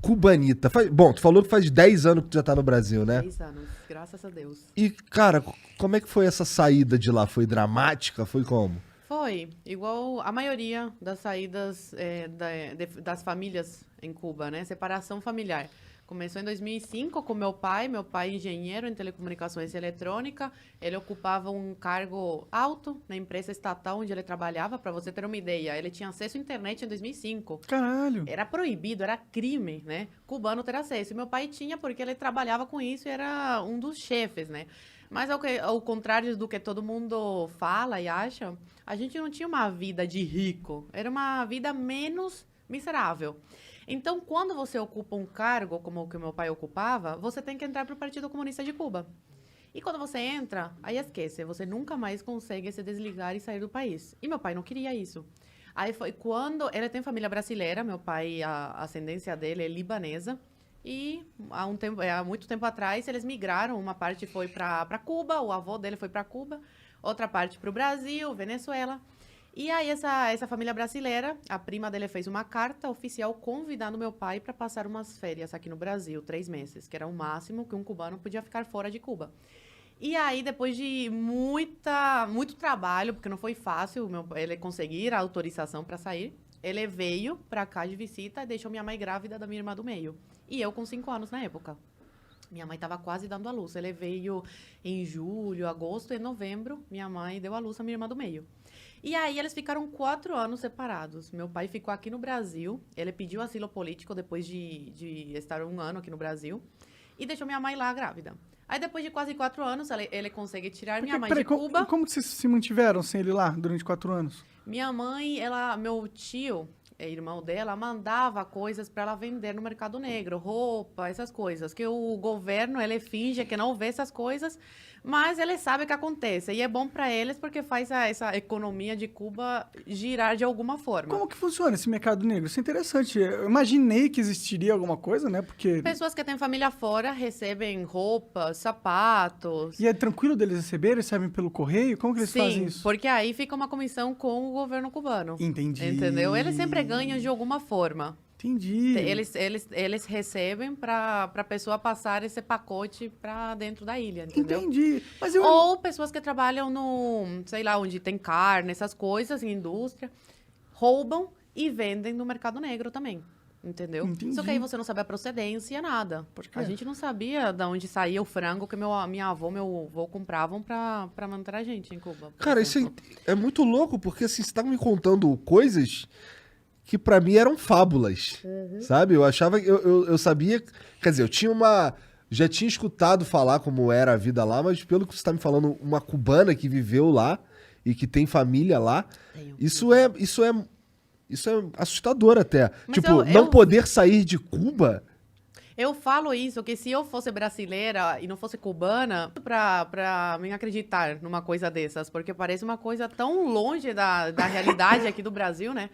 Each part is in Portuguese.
cubanita. Bom, tu falou que faz 10 anos que tu já tá no Brasil, né? 10 anos, graças a Deus. E, cara, como é que foi essa saída de lá? Foi dramática? Foi como? Foi, igual a maioria das saídas das famílias em Cuba, né? Separação familiar. Começou em 2005 com meu pai engenheiro em telecomunicações e eletrônica. Ele ocupava um cargo alto na empresa estatal onde ele trabalhava, para você ter uma ideia. Ele tinha acesso à internet em 2005. Caralho. Era proibido, era crime, né? Cubano ter acesso. E meu pai tinha porque ele trabalhava com isso e era um dos chefes, né? Mas ao contrário do que todo mundo fala e acha, a gente não tinha uma vida de rico. Era uma vida menos miserável. Então, quando você ocupa um cargo como o que meu pai ocupava, você tem que entrar para o Partido Comunista de Cuba. E quando você entra, aí esquece, você nunca mais consegue se desligar e sair do país. E meu pai não queria isso. Aí foi quando... Ele tem família brasileira, meu pai, a ascendência dele é libanesa. E há muito tempo atrás, eles migraram. Uma parte foi para Cuba, o avô dele foi para Cuba. Outra parte para o Brasil, Venezuela. E aí, essa família brasileira, a prima dele fez uma carta oficial convidando meu pai para passar umas férias aqui no Brasil, 3 meses, que era o máximo que um cubano podia ficar fora de Cuba. E aí, depois de muito trabalho, porque não foi fácil ele conseguir a autorização para sair, ele veio para cá de visita e deixou minha mãe grávida da minha irmã do meio. E eu com 5 anos na época. Minha mãe estava quase dando à luz. Ele veio em julho, agosto e novembro. Minha mãe deu à luz a minha irmã do meio. E aí, eles ficaram 4 anos separados. Meu pai ficou aqui no Brasil. Ele pediu asilo político depois de estar 1 ano aqui no Brasil. E deixou minha mãe lá grávida. Aí, depois de quase 4 anos, ele consegue tirar minha mãe de Cuba. Como que vocês se mantiveram sem ele lá durante 4 anos? Minha mãe, meu tio, irmão dela, mandava coisas para ela vender no mercado negro, roupa, essas coisas. Que o governo, ele finge que não vê essas coisas, mas ele sabe o que acontece. E é bom para eles porque faz essa economia de Cuba girar de alguma forma. Como que funciona esse mercado negro? Isso é interessante. Eu imaginei que existiria alguma coisa, né? Porque... Pessoas que têm família fora recebem roupas, sapatos. E é tranquilo deles receberem? Recebem pelo correio? Como que eles fazem isso? Sim, porque aí fica uma comissão com o governo cubano. Entendi. Entendeu? Eles sempre ganham de alguma forma. Entendi. Eles recebem para a pessoa passar esse pacote para dentro da ilha, entendeu? Entendi. Mas Ou pessoas que trabalham sei lá, onde tem carne, essas coisas, em indústria, roubam e vendem no mercado negro também, entendeu? Entendi. Só que aí você não sabe a procedência, nada. A gente não sabia de onde saía o frango que minha avó, meu avô compravam para manter a gente em Cuba. Cara, isso é muito louco, porque assim, você tá me contando coisas que pra mim eram fábulas, sabe? Eu achava, eu sabia, quer dizer, já tinha escutado falar como era a vida lá, mas pelo que você tá me falando, uma cubana que viveu lá e que tem família lá, isso é assustador até. Mas tipo, não poder sair de Cuba. Eu falo isso, que se eu fosse brasileira e não fosse cubana, pra mim acreditar numa coisa dessas, porque parece uma coisa tão longe da realidade aqui do Brasil, né?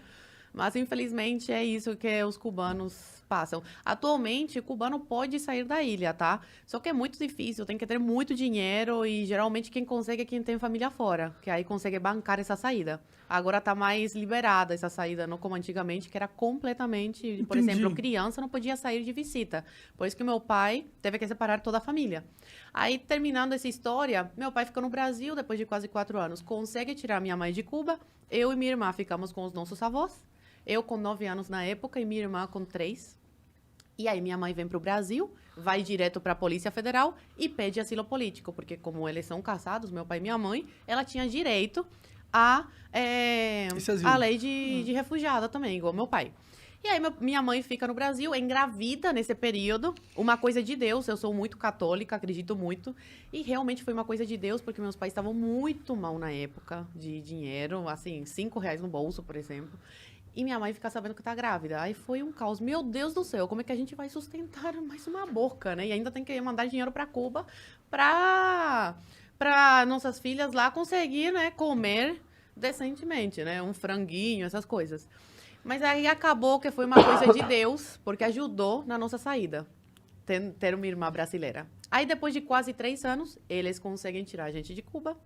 Mas, infelizmente, é isso que os cubanos passam. Atualmente, o cubano pode sair da ilha, tá? Só que é muito difícil, tem que ter muito dinheiro e, geralmente, quem consegue é quem tem família fora, que aí consegue bancar essa saída. Agora tá mais liberada essa saída, não como antigamente, que era completamente... Por exemplo, criança não podia sair de visita. Por isso que meu pai teve que separar toda a família. Aí, terminando essa história, meu pai ficou no Brasil, depois de quase 4 anos, consegue tirar minha mãe de Cuba, eu e minha irmã ficamos com os nossos avós. Eu com 9 anos na época e minha irmã com 3. E aí minha mãe vem para o Brasil, vai direto para a Polícia Federal e pede asilo político, porque como eles são casados, meu pai e minha mãe, ela tinha direito a lei de refugiada também, igual meu pai. E aí minha mãe fica no Brasil, engravida nesse período, uma coisa de Deus, eu sou muito católica, acredito muito, e realmente foi uma coisa de Deus, porque meus pais estavam muito mal na época de dinheiro, assim, R$5 no bolso, por exemplo. E minha mãe fica sabendo que tá grávida. Aí foi um caos. Meu Deus do céu, como é que a gente vai sustentar mais uma boca, né? E ainda tem que mandar dinheiro para Cuba para nossas filhas lá conseguir, né, comer decentemente, né? Um franguinho, essas coisas. Mas aí acabou que foi uma coisa de Deus, porque ajudou na nossa saída, ter uma irmã brasileira. Aí depois de quase 3 anos, eles conseguem tirar a gente de Cuba.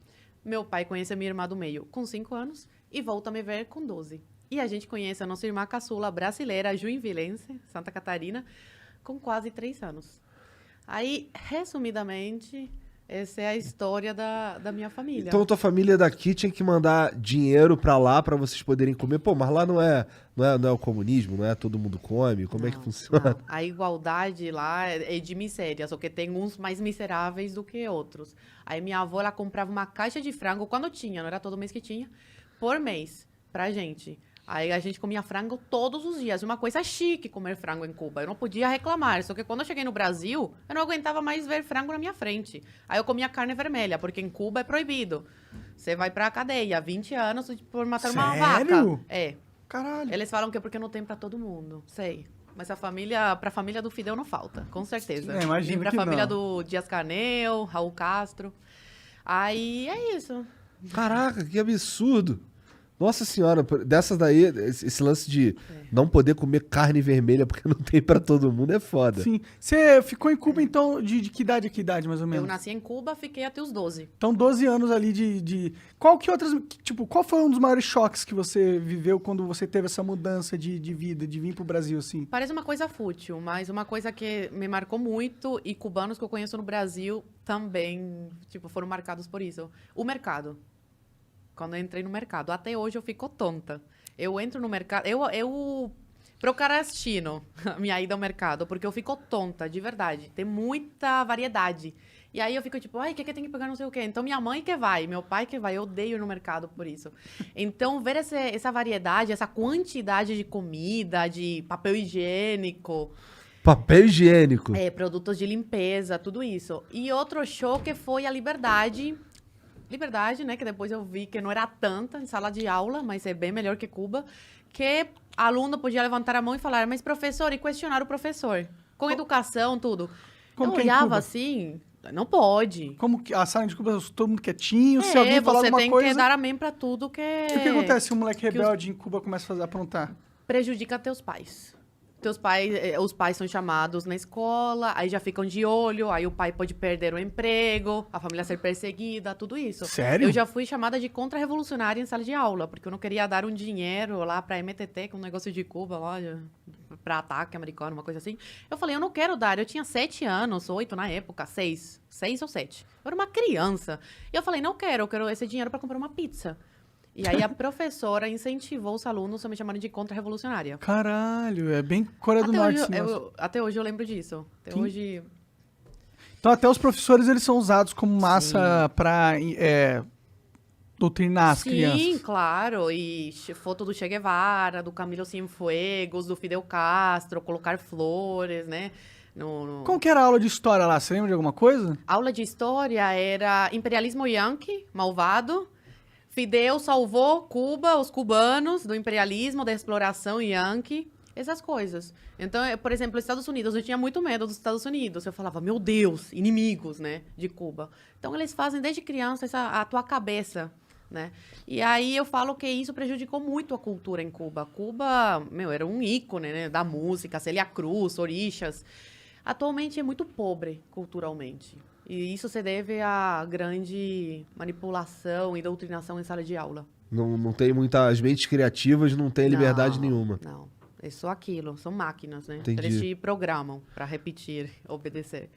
Meu pai conhece a minha irmã do meio com 5 anos e volta a me ver com 12. E a gente conhece a nossa irmã caçula brasileira, juinvilense, Santa Catarina, com quase 3 anos. Aí, resumidamente, essa é a história da minha família. Então tua família daqui tinha que mandar dinheiro pra lá pra vocês poderem comer. Pô, mas lá não é o comunismo, não é todo mundo come? Como é que funciona? Não. A igualdade lá é de miséria, só que tem uns mais miseráveis do que outros. Aí minha avó, ela comprava uma caixa de frango, quando tinha, não era todo mês que tinha, por mês, pra gente. Aí a gente comia frango todos os dias. Uma coisa chique comer frango em Cuba. Eu não podia reclamar. Só que quando eu cheguei no Brasil, eu não aguentava mais ver frango na minha frente. Aí eu comia carne vermelha, porque em Cuba é proibido. Você vai pra cadeia, 20 anos por matar uma vaca. Sério? É. Caralho. Eles falam que é porque não tem pra todo mundo. Sei. Mas pra família do Fidel não falta, com certeza. É, imagino Nem pra que família não. do Dias-Canel, Raul Castro. Aí é isso. Caraca, que absurdo! Nossa senhora, dessas daí, esse lance de não poder comer carne vermelha porque não tem pra todo mundo é foda. Sim. Você ficou em Cuba, então, de que idade a que idade, mais ou menos? Eu nasci em Cuba, fiquei até os 12. Então, 12 anos ali Qual que outras... Tipo, qual foi um dos maiores choques que você viveu quando você teve essa mudança de vida, de vir pro Brasil, assim? Parece uma coisa fútil, mas uma coisa que me marcou muito e cubanos que eu conheço no Brasil também, tipo, foram marcados por isso. O mercado. Quando eu entrei no mercado. Até hoje eu fico tonta. Eu entro no mercado... Eu procrastino a minha ida ao mercado, porque eu fico tonta, de verdade. Tem muita variedade. E aí eu fico tipo, ai, o que tem que pegar não sei o quê? Então minha mãe que vai, meu pai que vai. Eu odeio ir no mercado por isso. Então ver essa variedade, essa quantidade de comida, de papel higiênico... Papel higiênico. Produtos de limpeza, tudo isso. E outro choque foi a liberdade... Liberdade, né? Que depois eu vi que não era tanta em sala de aula, mas é bem melhor que Cuba. Que aluno podia levantar a mão e falar, mas professor, e questionar o professor. Com educação, tudo. Como eu que é em olhava Cuba? assim, não pode. Como que a sala de Cuba, todo mundo quietinho, se alguém falar você alguma tem coisa... que dar amém pra tudo que... E o que acontece se um moleque rebelde em Cuba começa a aprontar? Prejudica teus pais. Os pais são chamados na escola, aí já ficam de olho, aí o pai pode perder o emprego, a família ser perseguida, tudo isso. Sério? Eu já fui chamada de contra-revolucionária em sala de aula, porque eu não queria dar um dinheiro lá pra MTT, que é um negócio de Cuba, lá, pra ataque americano, uma coisa assim. Eu falei, eu não quero dar. Eu tinha 7 anos, 8 na época, 6 ou 7. Eu era uma criança. E eu falei, não quero, eu quero esse dinheiro pra comprar uma pizza. E aí a professora incentivou os alunos a me chamarem de contra-revolucionária. Caralho, é bem Coreia do Norte. Esse negócio. Até hoje eu lembro disso. Até hoje... Então até os professores, eles são usados como massa pra doutrinar as crianças. Sim, claro. E foto do Che Guevara, do Camilo Cienfuegos, do Fidel Castro, colocar flores, né? Como que era a aula de história lá? Você lembra de alguma coisa? Aula de história era imperialismo yankee, malvado. Fidel salvou Cuba, os cubanos, do imperialismo, da exploração yankee, essas coisas. Então, por exemplo, os Estados Unidos, eu tinha muito medo dos Estados Unidos. Eu falava, meu Deus, inimigos, né, de Cuba. Então, eles fazem desde criança a tua cabeça, né? E aí eu falo que isso prejudicou muito a cultura em Cuba. Cuba, era um ícone, né, da música, Célia Cruz, Orixás. Atualmente é muito pobre culturalmente. E isso se deve à grande manipulação e doutrinação em sala de aula. Não tem muitas mentes criativas, não tem liberdade nenhuma. Não, é só aquilo, são máquinas, né? Entendi. Eles te programam para repetir, obedecer.